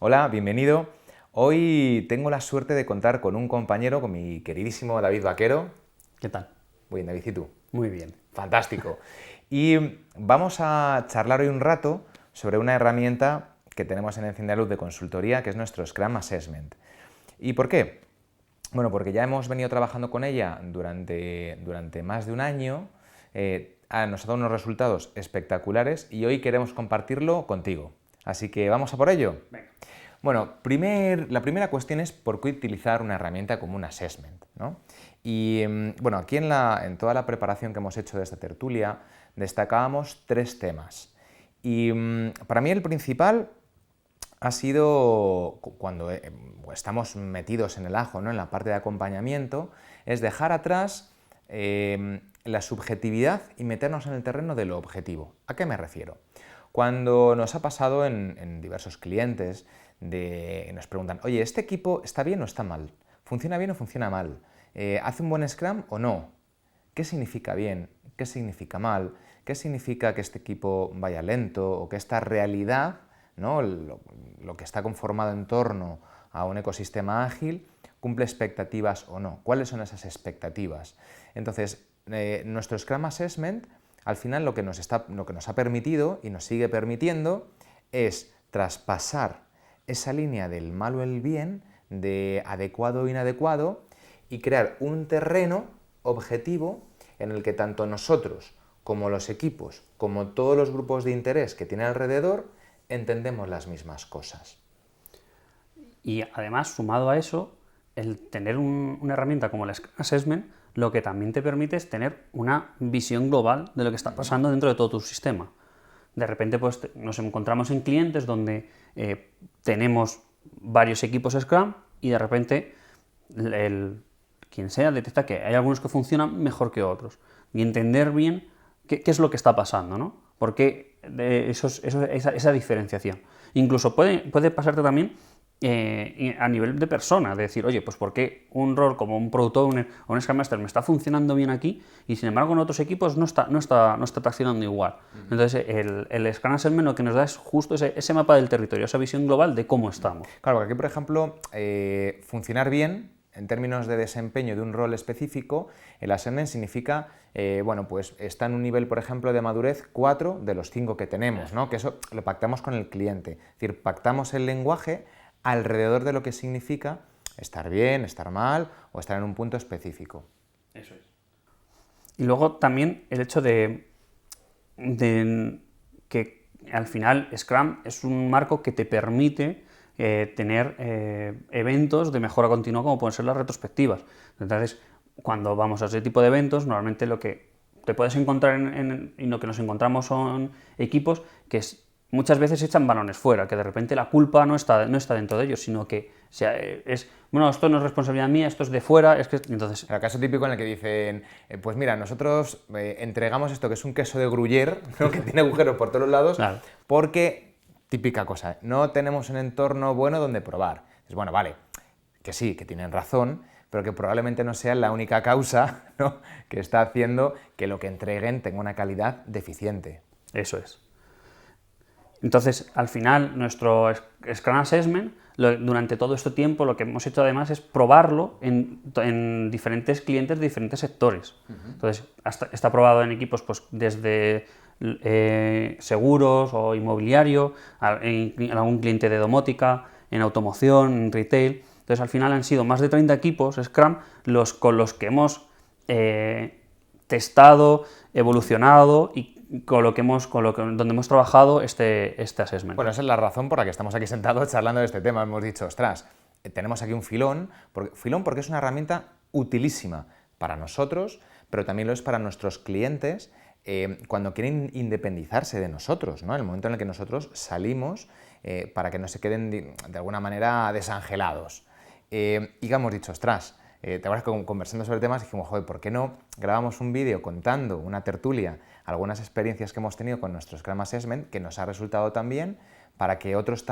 Hola, bienvenido. Hoy tengo la suerte de contar con un compañero, con mi queridísimo David Vaquero. ¿Qué tal? Muy bien, David, ¿y tú? Muy bien. Fantástico. Y vamos a charlar hoy un rato sobre una herramienta que tenemos en Enciende la Luz de consultoría, que es nuestro Scrum Assessment. ¿Y por qué? Bueno, porque ya hemos venido trabajando con ella durante más de un año, nos ha dado unos resultados espectaculares y hoy queremos compartirlo contigo. Así que vamos a por ello. Venga. Bueno, la primera cuestión es por qué utilizar una herramienta como un assessment, ¿no? Y bueno, aquí en toda la preparación que hemos hecho de esta tertulia destacábamos tres temas. Y para mí el principal ha sido cuando estamos metidos en el ajo, ¿no? En la parte de acompañamiento, es dejar atrás la subjetividad y meternos en el terreno de lo objetivo. ¿A qué me refiero? Cuando nos ha pasado en diversos clientes, nos preguntan, oye, ¿este equipo está bien o está mal? ¿Funciona bien o funciona mal? ¿Hace un buen Scrum o no? ¿Qué significa bien? ¿Qué significa mal? ¿Qué significa que este equipo vaya lento o que esta realidad, ¿no? lo que está conformado en torno a un ecosistema ágil, cumple expectativas o no? ¿Cuáles son esas expectativas? Entonces, nuestro Scrum Assessment, al final lo que nos ha permitido y nos sigue permitiendo es traspasar esa línea del mal o el bien, de adecuado o inadecuado, y crear un terreno objetivo en el que tanto nosotros como los equipos, como todos los grupos de interés que tiene alrededor, entendemos las mismas cosas. Y además, sumado a eso, el tener una herramienta como el Scrum Assessment, lo que también te permite es tener una visión global de lo que está pasando dentro de todo tu sistema. De repente pues, nos encontramos en clientes donde tenemos varios equipos Scrum y de repente quien sea detecta que hay algunos que funcionan mejor que otros. Y entender bien qué es lo que está pasando, ¿no? ¿Por qué esa diferenciación? Incluso puede pasarte también a nivel de persona, de decir, oye, pues ¿por qué un rol como un Product Owner o un Scrum Master me está funcionando bien aquí y sin embargo en otros equipos no está traccionando igual? Entonces el Scrum Assessment lo que nos da es justo ese mapa del territorio, esa visión global de cómo estamos. Claro, porque aquí, por ejemplo, funcionar bien en términos de desempeño de un rol específico, el assessment significa, bueno, pues está en un nivel, por ejemplo, de madurez 4 de los 5 que tenemos, ¿no? Que eso lo pactamos con el cliente. Es decir, pactamos el lenguaje alrededor de lo que significa estar bien, estar mal o estar en un punto específico. Eso es. Y luego también el hecho de que al final Scrum es un marco que te permite tener eventos de mejora continua como pueden ser las retrospectivas. Entonces, cuando vamos a ese tipo de eventos, normalmente lo que te puedes encontrar y lo que nos encontramos son equipos que muchas veces echan balones fuera, que de repente la culpa no está dentro de ellos, sino que bueno, esto no es responsabilidad mía, esto es de fuera, es que entonces... El caso típico en el que dicen, pues mira, nosotros entregamos esto que es un queso de Gruyère, ¿no? Que tiene agujeros por todos lados, Claro. porque, típica cosa, no tenemos un entorno bueno donde probar. Es bueno, vale, que sí, que tienen razón, pero que probablemente no sea la única causa, ¿no? Que está haciendo que lo que entreguen tenga una calidad deficiente. Eso es. Entonces, al final, nuestro Scrum Assessment, durante todo este tiempo, lo que hemos hecho además es probarlo en diferentes clientes de diferentes sectores. Entonces, está probado en equipos pues, desde seguros o inmobiliario, en algún cliente de domótica, en automoción, en retail. Entonces, al final han sido más de 30 equipos Scrum con los que hemos testado, evolucionado y donde hemos trabajado este assessment. Bueno, esa es la razón por la que estamos aquí sentados charlando de este tema. Hemos dicho, ostras, tenemos aquí un filón porque es una herramienta utilísima para nosotros, pero también lo es para nuestros clientes cuando quieren independizarse de nosotros, ¿no? En el momento en el que nosotros salimos para que no se queden de alguna manera desangelados. Y que hemos dicho, ostras, te acuerdas que conversando sobre temas dijimos, joder, ¿por qué no grabamos un vídeo contando una tertulia, algunas experiencias que hemos tenido con nuestro Scrum Assessment, que nos ha resultado tan bien, para que otras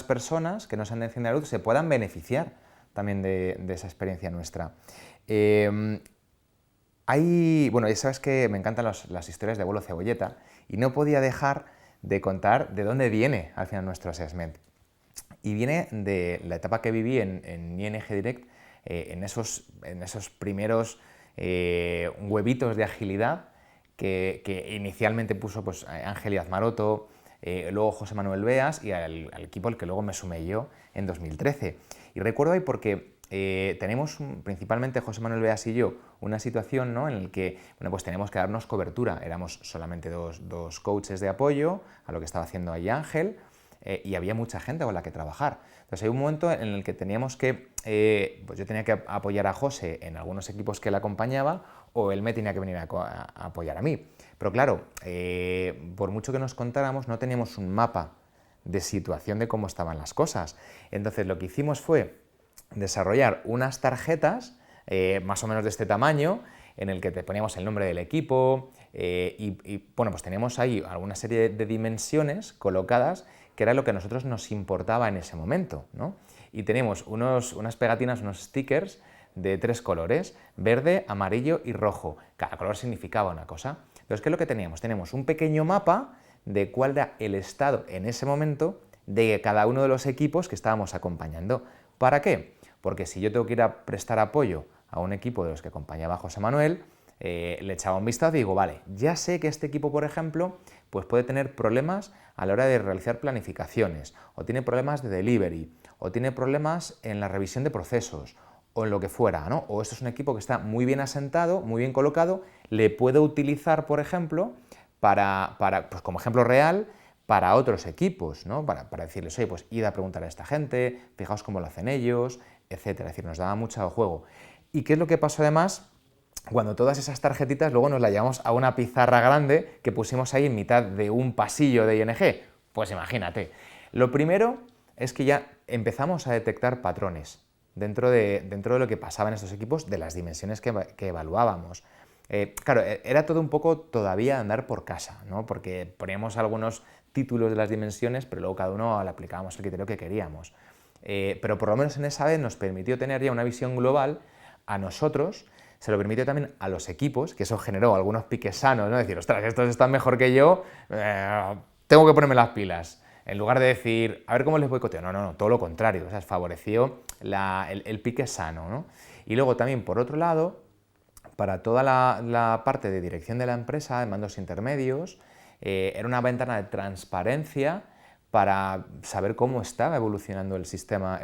personas que no sean de Enciende la Luz, se puedan beneficiar también de esa experiencia nuestra? Bueno, ya sabes que me encantan las historias de abuelo cebolleta y no podía dejar de contar de dónde viene al final nuestro assessment. y viene de la etapa que viví en ING Direct, en esos primeros huevitos de agilidad que inicialmente puso pues, Ángel Díaz Maroto, luego José Manuel Beas y al equipo al que luego me sumé yo en 2013. Y recuerdo ahí porque tenemos, principalmente José Manuel Beas y yo, una situación, ¿no?, en la que bueno, pues tenemos que darnos cobertura. Éramos solamente dos coaches de apoyo a lo que estaba haciendo ahí Ángel, y había mucha gente con la que trabajar. Entonces hay un momento en el que teníamos que, pues yo tenía que apoyar a José en algunos equipos que él acompañaba, o él me tenía que venir a apoyar a mí. Pero claro, por mucho que nos contáramos, no teníamos un mapa de situación de cómo estaban las cosas. Entonces lo que hicimos fue desarrollar unas tarjetas más o menos de este tamaño, en el que te poníamos el nombre del equipo y bueno, pues teníamos ahí alguna serie de dimensiones colocadas que era lo que a nosotros nos importaba en ese momento, ¿no? Y tenemos unas pegatinas, unos stickers de 3 colores, verde, amarillo y rojo. Cada color significaba una cosa. Entonces, ¿qué es lo que teníamos? Tenemos un pequeño mapa de cuál era el estado en ese momento de cada uno de los equipos que estábamos acompañando. ¿Para qué? Porque si yo tengo que ir a prestar apoyo a un equipo de los que acompañaba a José Manuel, le echaba un vistazo y digo, vale, ya sé que este equipo, por ejemplo, pues puede tener problemas a la hora de realizar planificaciones, o tiene problemas de delivery, o tiene problemas en la revisión de procesos, o en lo que fuera, ¿no? O esto es un equipo que está muy bien asentado, muy bien colocado, le puedo utilizar, por ejemplo, pues como ejemplo real, para otros equipos, ¿no? Para decirles, oye, pues id a preguntar a esta gente, fijaos cómo lo hacen ellos, etcétera. Es decir, nos daba mucho juego. ¿Y qué es lo que pasó además? Cuando todas esas tarjetitas luego nos las llevamos a una pizarra grande que pusimos ahí en mitad de un pasillo de ING. Pues imagínate. Lo primero es que ya empezamos a detectar patrones dentro de lo que pasaba en estos equipos, de las dimensiones que evaluábamos. Claro, era todo un poco todavía andar por casa, ¿no? Porque poníamos algunos títulos de las dimensiones, pero luego cada uno le aplicábamos el criterio que queríamos. Pero por lo menos en esa vez nos permitió tener ya una visión global a nosotros, se lo permitió también a los equipos, que eso generó algunos piques sanos, ¿no? Decir, ostras, estos están mejor que yo, tengo que ponerme las pilas. En lugar de decir, a ver cómo les boicoteo. No, todo lo contrario, o sea, favoreció el pique sano, ¿no? Y luego también, por otro lado, para toda la parte de dirección de la empresa, de mandos intermedios, era una ventana de transparencia para saber cómo estaba evolucionando el sistema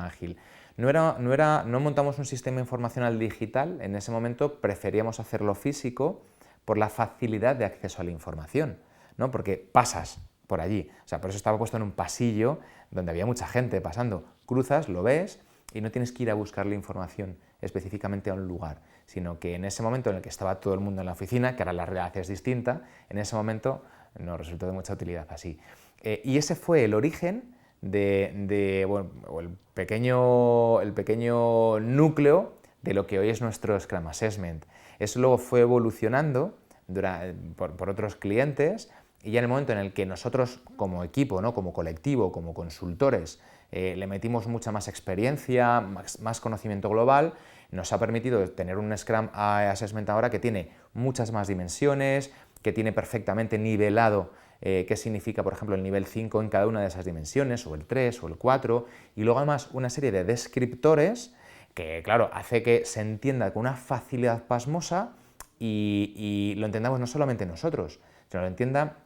ágil. No montamos un sistema informacional digital, en ese momento preferíamos hacerlo físico por la facilidad de acceso a la información, ¿no? Porque pasas por allí, o sea, por eso estaba puesto en un pasillo donde había mucha gente pasando, cruzas, lo ves y no tienes que ir a buscar la información específicamente a un lugar, sino que en ese momento en el que estaba todo el mundo en la oficina, que ahora la realidad es distinta, en ese momento nos resultó de mucha utilidad así. Y ese fue el origen bueno, el pequeño núcleo de lo que hoy es nuestro Scrum Assessment. Eso luego fue evolucionando por otros clientes, y ya en el momento en el que nosotros como equipo, ¿no?, como colectivo, como consultores, le metimos mucha más experiencia, más conocimiento global, nos ha permitido tener un Scrum Assessment ahora que tiene muchas más dimensiones, que tiene perfectamente nivelado qué significa, por ejemplo, el nivel 5 en cada una de esas dimensiones, o el 3, o el 4, y luego además una serie de descriptores que, claro, hace que se entienda con una facilidad pasmosa y lo entendamos no solamente nosotros, sino lo entienda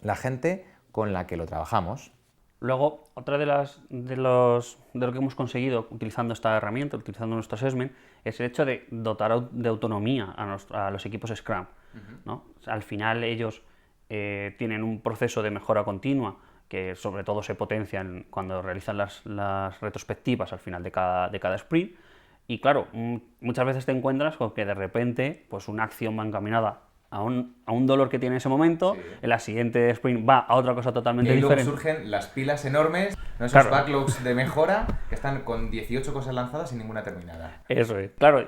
la gente con la que lo trabajamos. Luego, otra de lo que hemos conseguido utilizando esta herramienta, utilizando nuestro assessment, es el hecho de dotar de autonomía a los equipos Scrum, ¿no? O sea, al final ellos tienen un proceso de mejora continua que sobre todo se potencia cuando realizan las retrospectivas al final de cada sprint, y claro, muchas veces te encuentras con que de repente pues una acción va encaminada a un dolor que tiene en ese momento, sí. En la siguiente sprint va a otra cosa totalmente diferente. Y luego surgen las pilas enormes, ¿no? Esos claro. Backlogs de mejora que están con 18 cosas lanzadas y ninguna terminada. Eso es. Claro,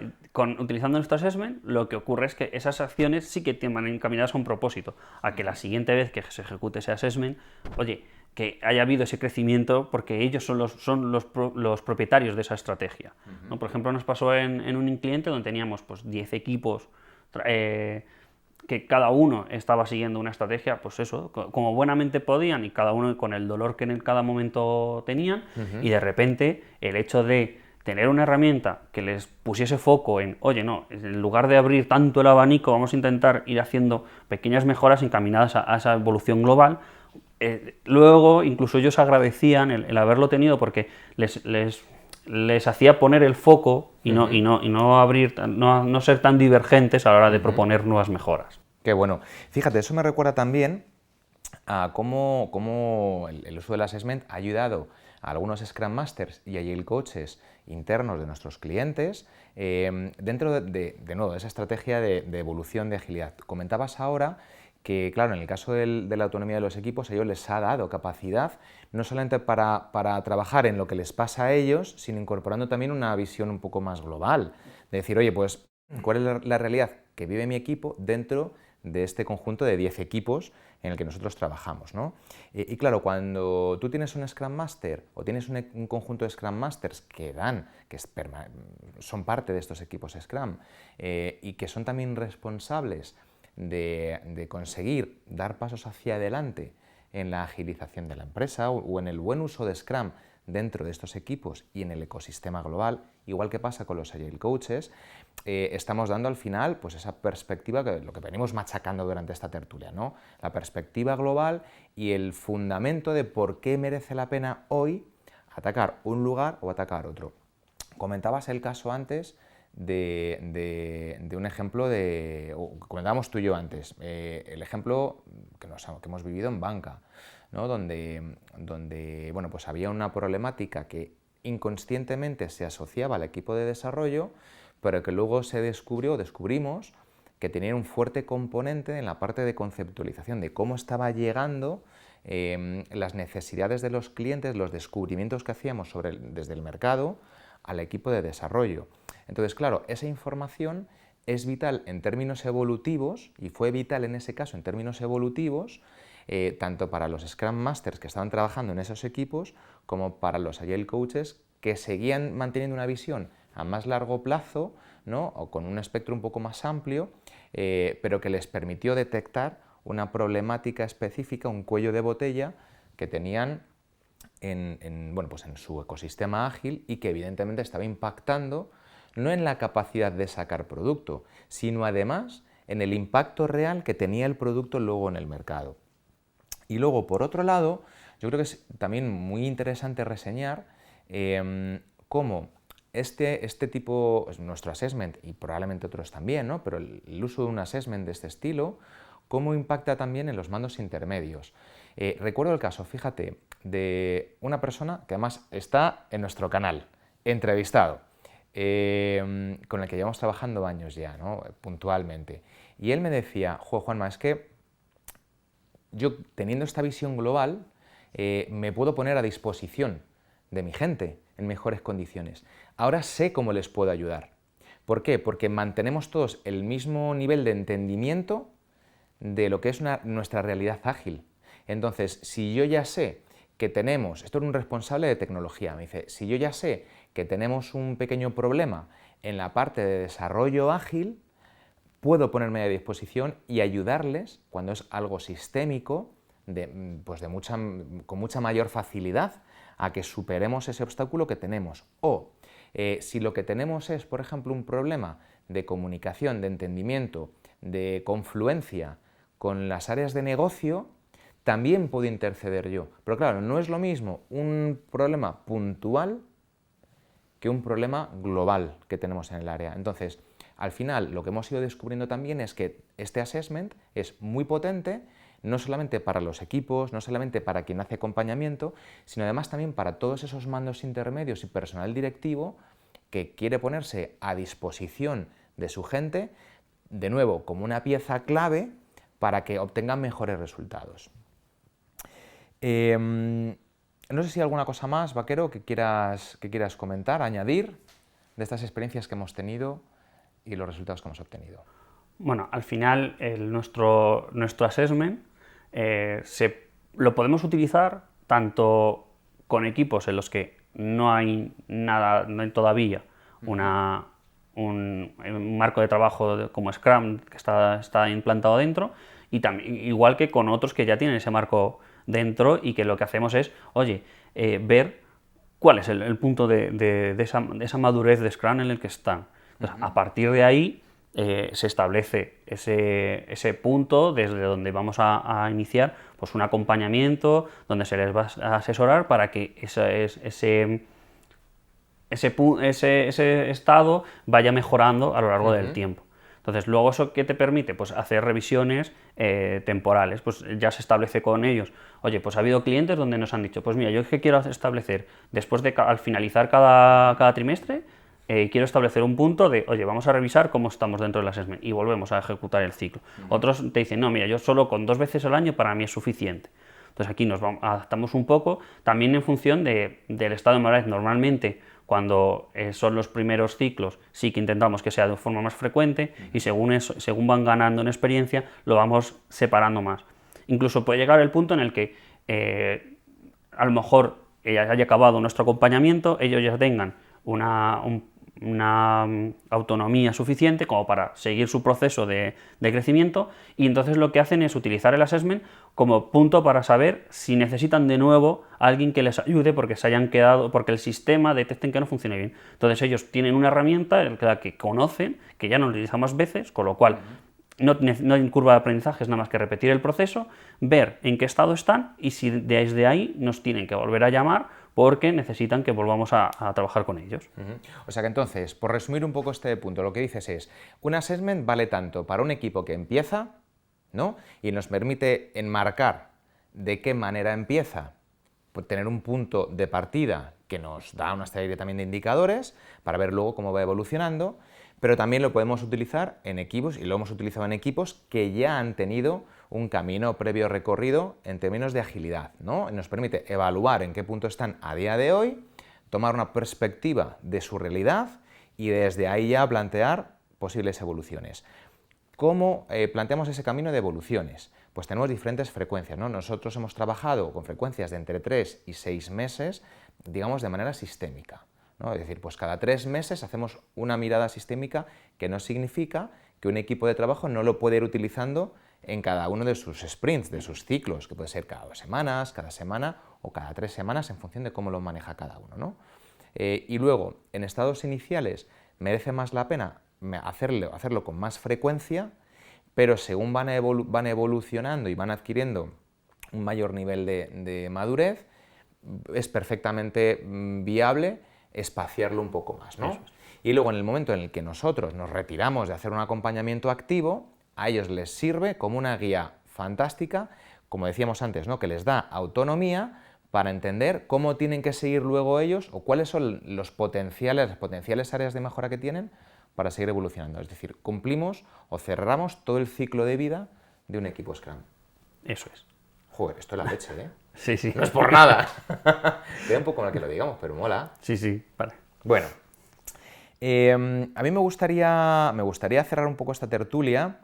utilizando nuestro assessment, lo que ocurre es que esas acciones sí que van encaminadas a un propósito, a que la siguiente vez que se ejecute ese assessment, oye, que haya habido ese crecimiento porque ellos son los propietarios de esa estrategia, ¿no? Por ejemplo, nos pasó en un cliente donde teníamos pues 10 equipos que cada uno estaba siguiendo una estrategia, pues eso, como buenamente podían y cada uno con el dolor que en cada momento tenían, y de repente el hecho de tener una herramienta que les pusiese foco en, oye, no, en lugar de abrir tanto el abanico, vamos a intentar ir haciendo pequeñas mejoras encaminadas a esa evolución global. Luego, incluso ellos agradecían el haberlo tenido porque les hacía poner el foco y no ser tan divergentes a la hora de proponer nuevas mejoras. Qué bueno. Fíjate, eso me recuerda también a cómo el uso del assessment ha ayudado a algunos Scrum Masters y Agile Coaches internos de nuestros clientes dentro de nuevo, de esa estrategia de evolución de agilidad. Comentabas ahora que, claro, en el caso de la autonomía de los equipos, a ellos les ha dado capacidad no solamente para trabajar en lo que les pasa a ellos, sino incorporando también una visión un poco más global. De decir, oye, pues, ¿cuál es la realidad que vive mi equipo dentro de este conjunto de 10 equipos en el que nosotros trabajamos, ¿no? Y claro, cuando tú tienes un Scrum Master o tienes un conjunto de Scrum Masters son parte de estos equipos Scrum y que son también responsables de conseguir dar pasos hacia adelante en la agilización de la empresa o en el buen uso de Scrum dentro de estos equipos y en el ecosistema global, igual que pasa con los Agile Coaches, estamos dando al final pues esa perspectiva, lo que venimos machacando durante esta tertulia, ¿no? La perspectiva global y el fundamento de por qué merece la pena hoy atacar un lugar o atacar otro. Comentabas el caso antes de un ejemplo comentábamos tú y yo antes, el ejemplo que hemos vivido en banca, ¿no? donde bueno, pues había una problemática que inconscientemente se asociaba al equipo de desarrollo, pero que luego descubrimos que tenía un fuerte componente en la parte de conceptualización de cómo estaba llegando las necesidades de los clientes, los descubrimientos que hacíamos desde el mercado al equipo de desarrollo. Entonces, claro, esa información es vital en términos evolutivos, y fue vital en ese caso en términos evolutivos, tanto para los Scrum Masters que estaban trabajando en esos equipos, como para los Agile Coaches que seguían manteniendo una visión a más largo plazo, ¿no? O con un espectro un poco más amplio, pero que les permitió detectar una problemática específica, un cuello de botella que tenían bueno, pues en su ecosistema ágil y que evidentemente estaba impactando no en la capacidad de sacar producto, sino además en el impacto real que tenía el producto luego en el mercado. Y luego, por otro lado, yo creo que es también muy interesante reseñar cómo este tipo, nuestro assessment, y probablemente otros también, ¿no? Pero el uso de un assessment de este estilo, cómo impacta también en los mandos intermedios. Recuerdo el caso, fíjate, de una persona que además está en nuestro canal, entrevistado, con el que llevamos trabajando años ya, ¿no? Puntualmente. Y él me decía, Juanma, es que yo, teniendo esta visión global, me puedo poner a disposición de mi gente en mejores condiciones. Ahora sé cómo les puedo ayudar. ¿Por qué? Porque mantenemos todos el mismo nivel de entendimiento de lo que es nuestra realidad ágil. Entonces, si yo ya sé que tenemos, esto era un responsable de tecnología, me dice, si yo ya sé que tenemos un pequeño problema en la parte de desarrollo ágil, puedo ponerme a disposición y ayudarles cuando es algo sistémico, con mucha mayor facilidad a que superemos ese obstáculo que tenemos. O si lo que tenemos es, por ejemplo, un problema de comunicación, de entendimiento, de confluencia con las áreas de negocio, también puedo interceder yo. Pero claro, no es lo mismo un problema puntual que un problema global que tenemos en el área. Entonces, al final, lo que hemos ido descubriendo también es que este assessment es muy potente, no solamente para los equipos, no solamente para quien hace acompañamiento, sino además también para todos esos mandos intermedios y personal directivo que quiere ponerse a disposición de su gente, de nuevo, como una pieza clave para que obtengan mejores resultados. No sé si hay alguna cosa más, Vaquero, que quieras comentar, añadir de estas experiencias que hemos tenido y los resultados que hemos obtenido. Bueno, al final nuestro assessment lo podemos utilizar tanto con equipos en los que no hay todavía una un marco de trabajo como Scrum que está implantado dentro, y también, igual que con otros que ya tienen ese marco dentro y que lo que hacemos es, oye, ver cuál es el punto de esa madurez de Scrum en el que están. Entonces, a partir de ahí se establece ese punto desde donde vamos a iniciar pues un acompañamiento, donde se les va a asesorar para que ese estado vaya mejorando a lo largo del tiempo. Entonces, luego, ¿eso qué te permite? Pues hacer revisiones temporales. Pues ya se establece con ellos. Oye, pues ha habido clientes donde nos han dicho, pues mira, yo es que quiero establecer, después de al finalizar cada trimestre, quiero establecer un punto de, oye, vamos a revisar cómo estamos dentro del assessment y volvemos a ejecutar el ciclo. Otros te dicen, no, mira, yo solo con 2 veces al año para mí es suficiente. Entonces aquí nos adaptamos un poco, también en función del estado de madurez. Normalmente, cuando son los primeros ciclos, sí que intentamos que sea de forma más frecuente, y según van ganando en experiencia, lo vamos separando más. Incluso puede llegar el punto en el que a lo mejor haya acabado nuestro acompañamiento, ellos ya tengan una autonomía suficiente como para seguir su proceso de crecimiento, y entonces lo que hacen es utilizar el assessment como punto para saber si necesitan de nuevo a alguien que les ayude porque se hayan quedado, porque el sistema detecten que no funciona bien. Entonces ellos tienen una herramienta en la que conocen, que ya no lo utilizan más veces, con lo cual no hay curva de aprendizaje, es nada más que repetir el proceso, ver en qué estado están y si desde ahí nos tienen que volver a llamar porque necesitan que volvamos a trabajar con ellos. O sea que entonces, por resumir un poco este punto, lo que dices es, un assessment vale tanto para un equipo que empieza, ¿no?, y nos permite enmarcar de qué manera empieza, pues tener un punto de partida que nos da una serie también de indicadores para ver luego cómo va evolucionando, pero también lo podemos utilizar en equipos, y lo hemos utilizado en equipos que ya han tenido un camino previo recorrido en términos de agilidad, ¿no? Nos permite evaluar en qué punto están a día de hoy, tomar una perspectiva de su realidad y desde ahí ya plantear posibles evoluciones. ¿Cómo planteamos ese camino de evoluciones? Pues tenemos diferentes frecuencias, ¿no? Nosotros hemos trabajado con frecuencias de entre 3 y 6 meses, digamos, de manera sistémica, ¿no? Es decir, pues cada 3 meses hacemos una mirada sistémica, que no significa que un equipo de trabajo no lo puede ir utilizando en cada uno de sus sprints, de sus ciclos, que puede ser cada 2 semanas, cada semana o cada 3 semanas, en función de cómo lo maneja cada uno, ¿no? Y luego, en estados iniciales, merece más la pena hacerlo con más frecuencia, pero según van evolucionando y van adquiriendo un mayor nivel de madurez, es perfectamente viable espaciarlo un poco más, ¿no? Y luego, en el momento en el que nosotros nos retiramos de hacer un acompañamiento activo, a ellos les sirve como una guía fantástica, como decíamos antes, ¿no?, que les da autonomía para entender cómo tienen que seguir luego ellos o cuáles son las potenciales áreas de mejora que tienen para seguir evolucionando. Es decir, cumplimos o cerramos todo el ciclo de vida de un equipo Scrum. Eso es. Joder, esto es la leche, ¿eh? Sí, sí. No es por nada. Queda un poco mal que lo digamos, pero mola. Sí, sí, vale. Bueno, a mí me gustaría cerrar un poco esta tertulia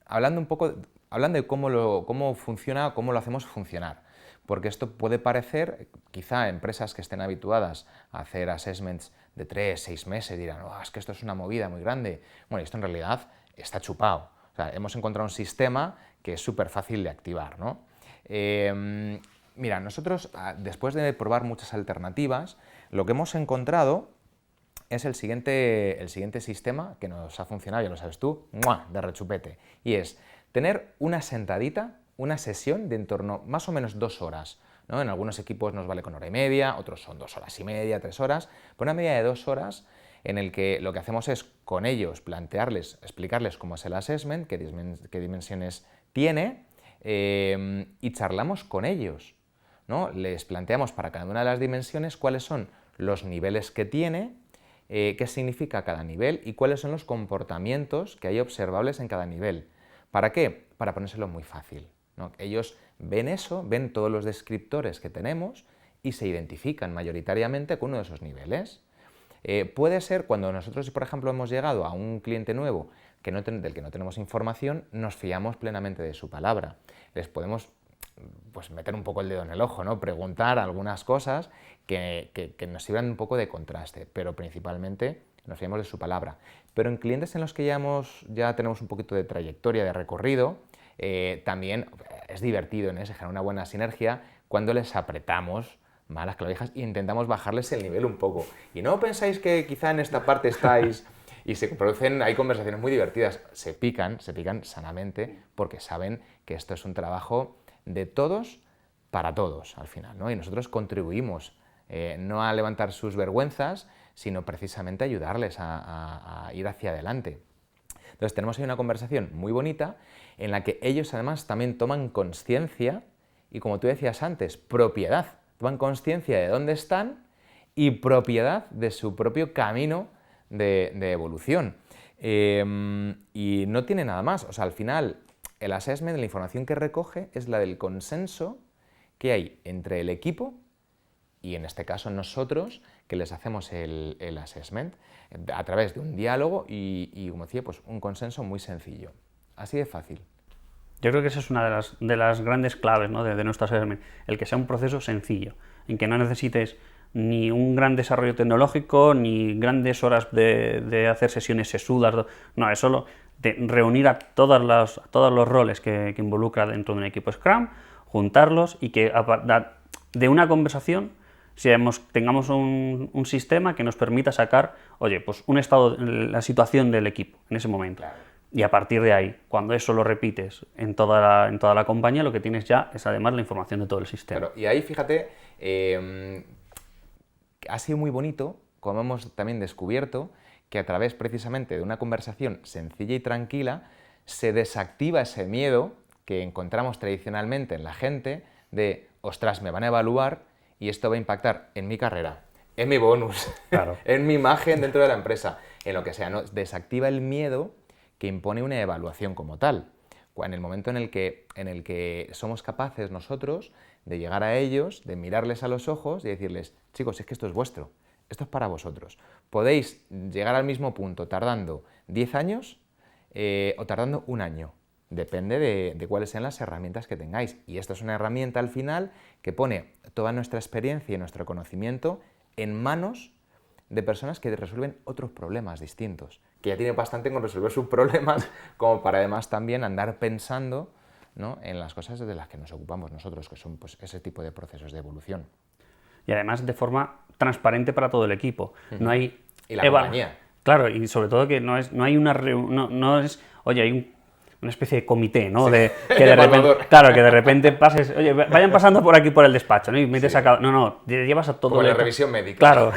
hablando de cómo funciona, cómo lo hacemos funcionar. Porque esto puede parecer, quizá a empresas que estén habituadas a hacer assessments de 3, 6 meses, dirán, oh, es que esto es una movida muy grande. Bueno, esto en realidad está chupado. O sea, hemos encontrado un sistema que es súper fácil de activar, ¿no? Mira, nosotros, después de probar muchas alternativas, lo que hemos encontrado es el siguiente sistema que nos ha funcionado, ya lo sabes tú, de rechupete, y es tener una sentadita, una sesión de en torno más o menos 2 horas, ¿no? En algunos equipos nos vale con 1 hora y media, otros son 2 horas y media, 3 horas, pero una media de 2 horas en el que lo que hacemos es con ellos explicarles cómo es el assessment, qué dimensiones tiene, y charlamos con ellos, ¿no? Les planteamos para cada una de las dimensiones cuáles son los niveles que tiene, qué significa cada nivel y cuáles son los comportamientos que hay observables en cada nivel. ¿Para qué? Para ponérselo muy fácil, ¿no? Ellos ven eso, ven todos los descriptores que tenemos y se identifican mayoritariamente con uno de esos niveles. Puede ser cuando nosotros, por ejemplo, hemos llegado a un cliente nuevo del que no tenemos información, nos fiamos plenamente de su palabra. Les podemos pues meter un poco el dedo en el ojo, ¿no? Preguntar algunas cosas que nos sirvan un poco de contraste, pero principalmente nos fiamos de su palabra. Pero en clientes en los que ya tenemos un poquito de trayectoria, de recorrido, también es divertido, ¿no? Se genera una buena sinergia cuando les apretamos las clavijas e intentamos bajarles el nivel un poco. Y no pensáis que quizá en esta parte estáis... Y se producen, hay conversaciones muy divertidas, se pican sanamente porque saben que esto es un trabajo de todos para todos al final, ¿no? Y nosotros contribuimos no a levantar sus vergüenzas, sino precisamente a ayudarles a ir hacia adelante. Entonces tenemos ahí una conversación muy bonita en la que ellos además también toman conciencia y, como tú decías antes, propiedad. Toman conciencia de dónde están y propiedad de su propio camino de evolución. Y no tiene nada más. O sea, al final, el assessment, la información que recoge es la del consenso que hay entre el equipo y, en este caso, nosotros, que les hacemos el assessment a través de un diálogo y, como decía, pues un consenso muy sencillo. Así de fácil. Yo creo que esa es una de las grandes claves, ¿no?, de nuestro assessment, el que sea un proceso sencillo, en que no necesites ni un gran desarrollo tecnológico, ni grandes horas de hacer sesiones sesudas, no, es solo de reunir a todos los roles que involucra dentro de un equipo Scrum, juntarlos y que de una conversación tengamos un sistema que nos permita sacar, oye, pues un estado, la situación del equipo en ese momento. Claro. Y a partir de ahí, cuando eso lo repites en toda la compañía, lo que tienes ya es además la información de todo el sistema. Claro, y ahí, fíjate, ha sido muy bonito, como hemos también descubierto, que a través precisamente de una conversación sencilla y tranquila se desactiva ese miedo que encontramos tradicionalmente en la gente de, ostras, me van a evaluar y esto va a impactar en mi carrera, en mi bonus, claro, en mi imagen dentro de la empresa, en lo que sea, ¿no? Desactiva el miedo que impone una evaluación como tal. En el momento en el que somos capaces nosotros de llegar a ellos, de mirarles a los ojos y decirles, chicos, es que esto es vuestro, esto es para vosotros. Podéis llegar al mismo punto tardando 10 años o tardando un año. Depende de cuáles sean las herramientas que tengáis. Y esta es una herramienta al final que pone toda nuestra experiencia y nuestro conocimiento en manos de personas que resuelven otros problemas distintos, que ya tienen bastante con resolver sus problemas como para además también andar pensando, ¿no?, en las cosas de las que nos ocupamos nosotros, que son pues ese tipo de procesos de evolución. Y además de forma transparente para todo el equipo. No hay Y la compañía. Claro, y sobre todo que no hay una no es, oye, hay una especie de comité, ¿no? Sí. Que de repente, claro, que de repente pases, oye, vayan pasando por aquí por el despacho, ¿no? Y metes Sí. a cada... No, llevas a todo Como el la equipo. revisión médica. Claro,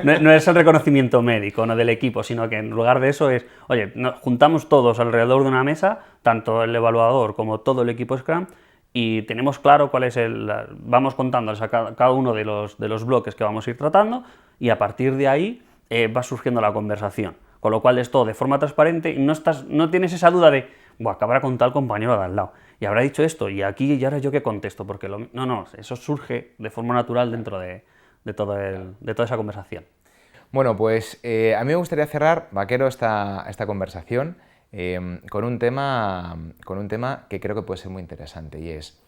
no es el reconocimiento médico, ¿no?, del equipo, sino que en lugar de eso es, oye, nos juntamos todos alrededor de una mesa, tanto el evaluador como todo el equipo Scrum, y tenemos claro cuál es vamos contándoles a cada uno de los bloques que vamos a ir tratando, y a partir de ahí va surgiendo la conversación. Con lo cual es todo de forma transparente y no tienes esa duda de, buah, acabará con tal compañero de al lado, y habrá dicho esto, y aquí, y ahora yo qué contesto, porque no, eso surge de forma natural dentro de toda esa conversación. Bueno, pues a mí me gustaría cerrar, Vaquero, esta conversación con un tema que creo que puede ser muy interesante, y es,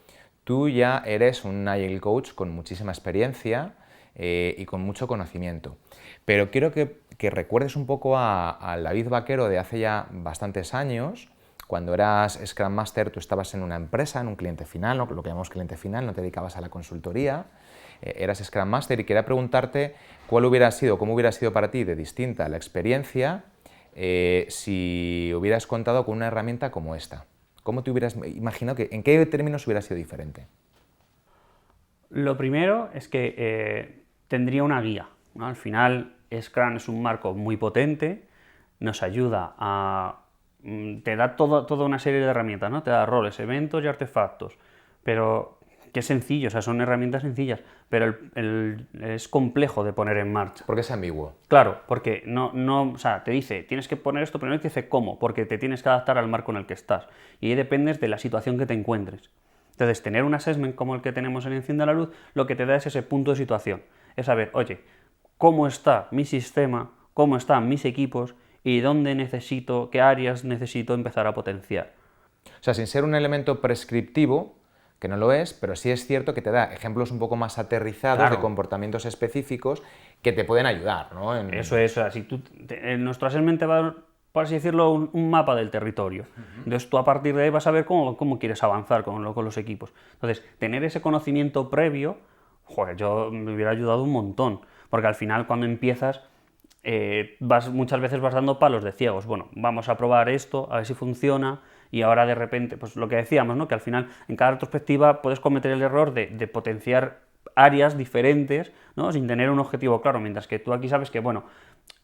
tú ya eres un Agile Coach con muchísima experiencia y con mucho conocimiento, pero quiero que recuerdes un poco al David Vaquero de hace ya bastantes años. Cuando eras Scrum Master, tú estabas en una empresa, en un cliente final, ¿no?, lo que llamamos cliente final, no te dedicabas a la consultoría, eras Scrum Master, y quería preguntarte cómo hubiera sido para ti de distinta la experiencia si hubieras contado con una herramienta como esta. ¿Cómo te hubieras imaginado en qué términos hubiera sido diferente? Lo primero es que tendría una guía, ¿no? Al final, Scrum es un marco muy potente, nos ayuda te da toda una serie de herramientas, ¿no? Te da roles, eventos y artefactos, pero que es sencillo, o sea, son herramientas sencillas, pero es complejo de poner en marcha. Porque es ambiguo. Claro, porque o sea, te dice, tienes que poner esto, pero no te dice cómo, porque te tienes que adaptar al marco en el que estás, y ahí dependes de la situación que te encuentres. Entonces, tener un assessment como el que tenemos en Enciende la Luz, lo que te da es ese punto de situación, es saber, oye, ¿cómo está mi sistema? ¿Cómo están mis equipos? ¿Y qué áreas necesito empezar a potenciar? O sea, sin ser un elemento prescriptivo, que no lo es, pero sí es cierto que te da ejemplos un poco más aterrizados Claro. de comportamientos específicos que te pueden ayudar, ¿no? Eso es, o sea, si nuestro assessment te va a dar, por así decirlo, un mapa del territorio. Entonces tú a partir de ahí vas a ver cómo quieres avanzar con los equipos. Entonces, tener ese conocimiento previo, joder, yo me hubiera ayudado un montón, porque al final cuando empiezas, muchas veces vas dando palos de ciegos. Bueno, vamos a probar esto, a ver si funciona, y ahora de repente, pues lo que decíamos, ¿no? Que al final en cada retrospectiva puedes cometer el error de potenciar áreas diferentes, ¿no? Sin tener un objetivo claro, mientras que tú aquí sabes que, bueno,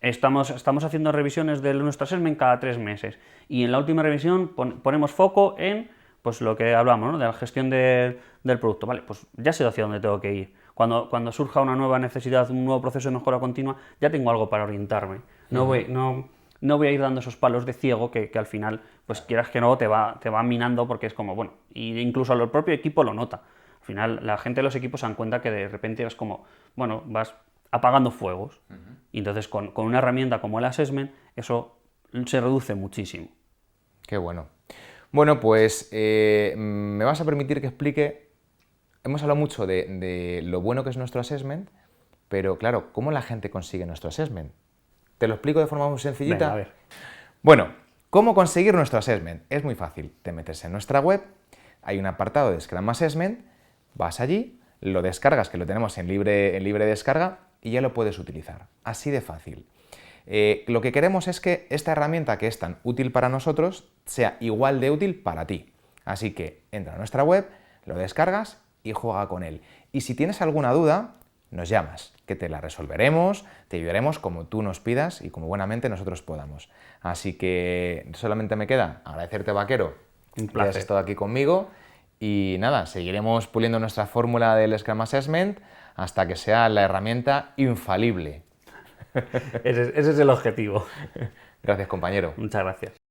estamos haciendo revisiones de nuestro assessment cada 3 meses y en la última revisión ponemos foco en pues lo que hablamos, ¿no? De la gestión del producto. Vale, pues ya sé hacia dónde tengo que ir. Cuando surja una nueva necesidad, un nuevo proceso de mejora continua, ya tengo algo para orientarme. No voy a ir dando esos palos de ciego que al final, pues quieras que no, te va minando, porque es como, bueno, y incluso el propio equipo lo nota. Al final, la gente de los equipos se dan cuenta que de repente es como, bueno, vas apagando fuegos. Y entonces, con una herramienta como el Assessment, eso se reduce muchísimo. Qué bueno. Bueno, pues me vas a permitir que explique. Hemos hablado mucho de lo bueno que es nuestro assessment, pero claro, ¿cómo la gente consigue nuestro assessment? ¿Te lo explico de forma muy sencillita? Venga, a ver. Bueno, ¿cómo conseguir nuestro assessment? Es muy fácil. Te metes en nuestra web, hay un apartado de Scrum Assessment, vas allí, lo descargas, que lo tenemos en libre descarga, y ya lo puedes utilizar. Así de fácil. Lo que queremos es que esta herramienta, que es tan útil para nosotros, sea igual de útil para ti. Así que entra a nuestra web, lo descargas y juega con él. Y si tienes alguna duda, nos llamas, que te la resolveremos, te ayudaremos como tú nos pidas y como buenamente nosotros podamos. Así que solamente me queda agradecerte, Vaquero, Un que placer. hayas estado aquí conmigo. Y nada, seguiremos puliendo nuestra fórmula del Scrum Assessment hasta que sea la herramienta infalible. Ese es el objetivo. Gracias, compañero. Muchas gracias.